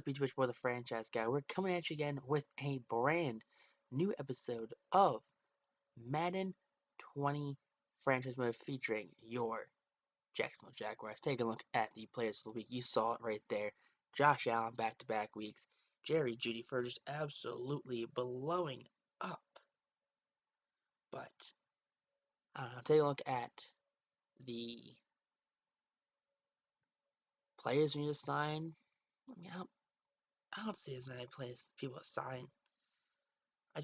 up, BT Boy, the franchise guy? We're coming at you again with a brand new episode of Madden 20 franchise mode featuring your Jacksonville Jaguars. Take a look at the players of the week. You saw it right there. Josh Allen back-to-back weeks. Jerry Jeudy for just absolutely blowing up. But I don't know. Take a look at the players who need to sign. I don't see as many players people to sign. I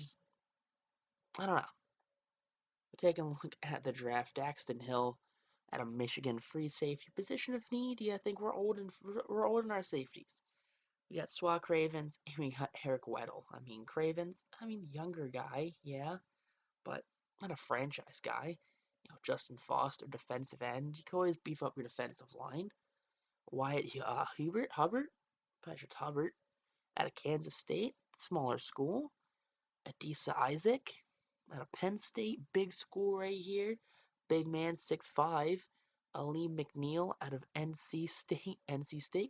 don't know. We're taking a look at the draft. Daxton Hill at a Michigan free safety position of need. Yeah, I think we're old in our safeties. We got Swat Cravens and we got Eric Weddle. Cravens. Younger guy, yeah, but not a franchise guy. Justin Foster, defensive end. You can always beef up your defensive line. Wyatt Hubbard, Patrick Hubbard, out of Kansas State, smaller school. Adisa Isaac out of Penn State, big school right here. Big man, 6'5". Ali McNeil out of NC State,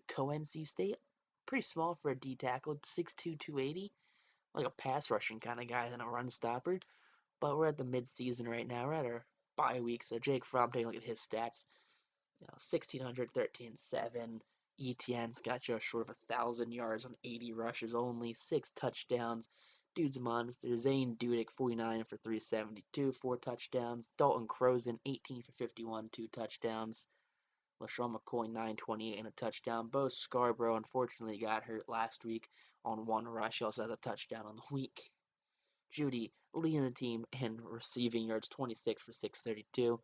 co-NC State. Pretty small for a D tackle, 6'2", 280. Like a pass rushing kind of guy than a run stopper. But we're at the mid-season right now. We're at our bye week, so Jake Fromm, taking a look at his stats. 1,600, 13-7. ETN's got just short of 1,000 yards on 80 rushes only, 6 touchdowns. Dude's a monster. Zane Dudek, 49 for 372, 4 touchdowns. Dalton Crozen, 18 for 51, 2 touchdowns. LaShawn McCoy, 928 and a touchdown. Bo Scarbrough, unfortunately, got hurt last week on 1 rush. He also has a touchdown on the week. Jeudy leading the team in receiving yards, 26 for 632,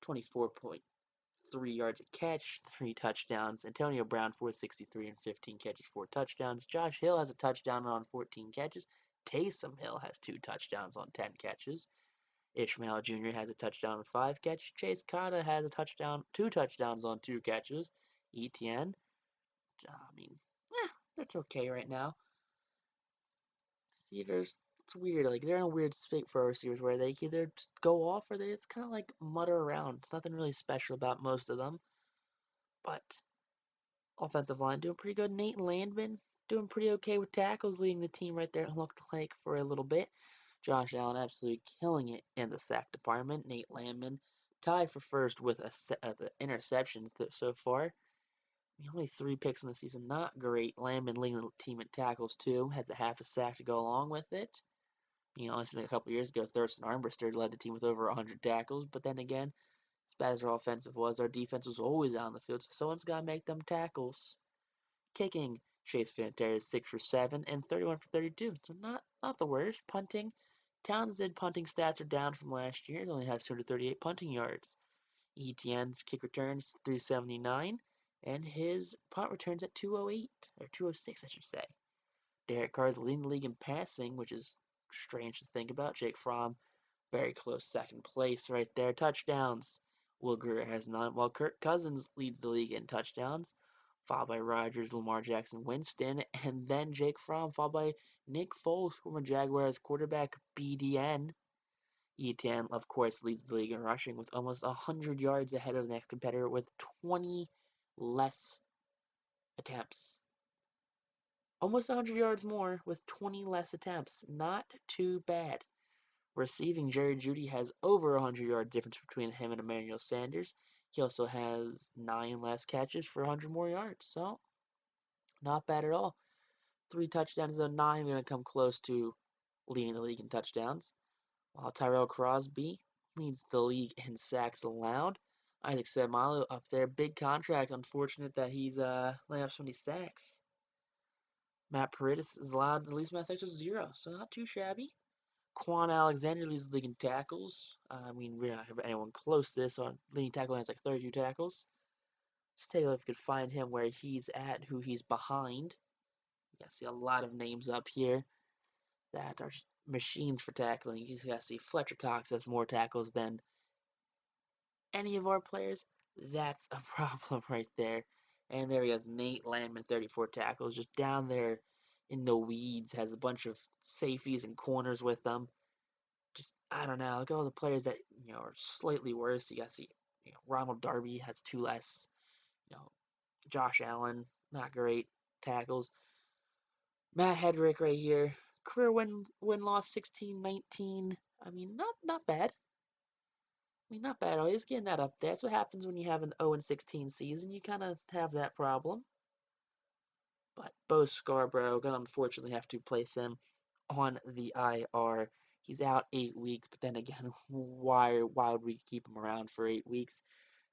24.3 yards a catch, 3 touchdowns. Antonio Brown, 463 and 15 catches, 4 touchdowns. Josh Hill has a touchdown on 14 catches. Taysom Hill has 2 touchdowns on 10 catches. Ishmael Jr. has a touchdown on 5 catches. Chase Cotta has a touchdown, 2 touchdowns on 2 catches. ETN, that's okay right now. Receivers, it's weird. Like, they're in a weird state for our receivers where they either just go off or they just kind of like mutter around. Nothing really special about most of them. But offensive line doing pretty good. Nate Landman doing pretty okay with tackles, leading the team right there. It looked like for a little bit. Josh Allen absolutely killing it in the sack department. Nate Landman tied for first with the interceptions so far. Only 3 picks in the season, not great. Landman leading the team in tackles too. Has a half a sack to go along with it. I think a couple years ago, Thurston Armbrister led the team with over 100 tackles. But then again, as bad as our offensive was, our defense was always out on the field. So someone's got to make them tackles. Kicking, Chase Fanter is 6 for 7 and 31 for 32. So not the worst. Punting, Townsend punting stats are down from last year. He only has 238 punting yards. ETN's kick returns 379, and his punt returns at 208 or 206, I should say. Derek Carr is leading the league in passing, which is strange to think about. Jake Fromm, very close second place right there. Touchdowns. Will Greer has 9, while Kirk Cousins leads the league in touchdowns, followed by Rodgers, Lamar Jackson, Winston, and then Jake Fromm, followed by Nick Foles, former Jaguars quarterback BDN. ETN, of course, leads the league in rushing with almost 100 yards ahead of the next competitor with 20 less attempts. Almost 100 yards more with 20 less attempts. Not too bad. Receiving, Jerry Jeudy has over 100-yard difference between him and Emmanuel Sanders. He also has 9 less catches for 100 more yards. So, not bad at all. 3 touchdowns, though not even going to come close to leading the league in touchdowns. While Tyrell Crosby leads the league in sacks allowed. Isaac Seumalo up there, big contract. Unfortunate that he's laying up so many sacks. Matt Paradis is allowed the least amount of sacks with 0, so not too shabby. Quan Alexander leads the league in tackles. We're not have anyone close to this. So leading tackle has like 32 tackles. Let's take a look if we could find him where he's at, who he's behind. You see a lot of names up here that are just machines for tackling. You got to see Fletcher Cox has more tackles than any of our players. That's a problem right there. And there he goes, Nate Landman, 34 tackles, just down there in the weeds, has a bunch of safeties and corners with them. Just, I don't know, look at all the players that, are slightly worse. You got to see, Ronald Darby has 2 less. Josh Allen, not great tackles. Matt Hedrick right here. Career win loss 16-19. I mean, not bad. I mean, not bad. Always getting that up there. That's what happens when you have an 0-16 season. You kind of have that problem. But Bo Scarborough gonna unfortunately have to place him on the IR. He's out 8 weeks, but then again, why would we keep him around for 8 weeks?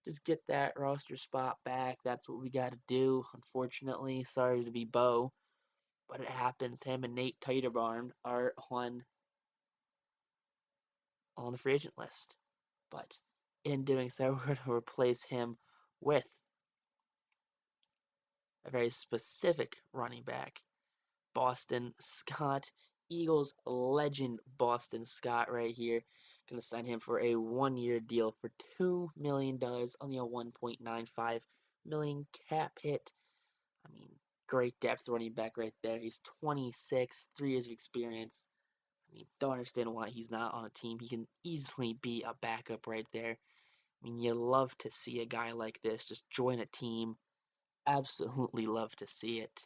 Just get that roster spot back. That's what we got to do. Unfortunately, sorry to be Bo, but it happens. Him and Nate Teiterbarn are on the free agent list. But in doing so, we're going to replace him with a very specific running back, Boston Scott. Eagles legend Boston Scott right here. Going to sign him for a 1 year deal for $2 million, only a 1.95 million cap hit. I mean, great depth running back right there. He's 26, 3 years of experience. I mean, don't understand why he's not on a team. He can easily be a backup right there. I mean, you love to see a guy like this just join a team. Absolutely love to see it.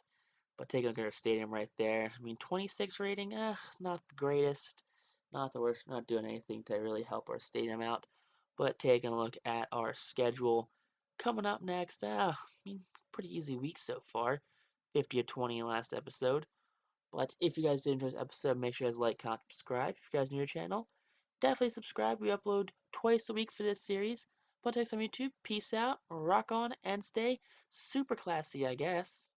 But take a look at our stadium right there. I mean, 26 rating, not the greatest, not the worst. Not doing anything to really help our stadium out. But taking a look at our schedule coming up next, I mean, pretty easy week so far. 50 to 20 last episode. But if you guys did enjoy this episode, make sure you guys like, comment, subscribe. If you guys are new to the channel, definitely subscribe. We upload twice a week for this series. But next on YouTube, peace out, rock on, and stay super classy, I guess.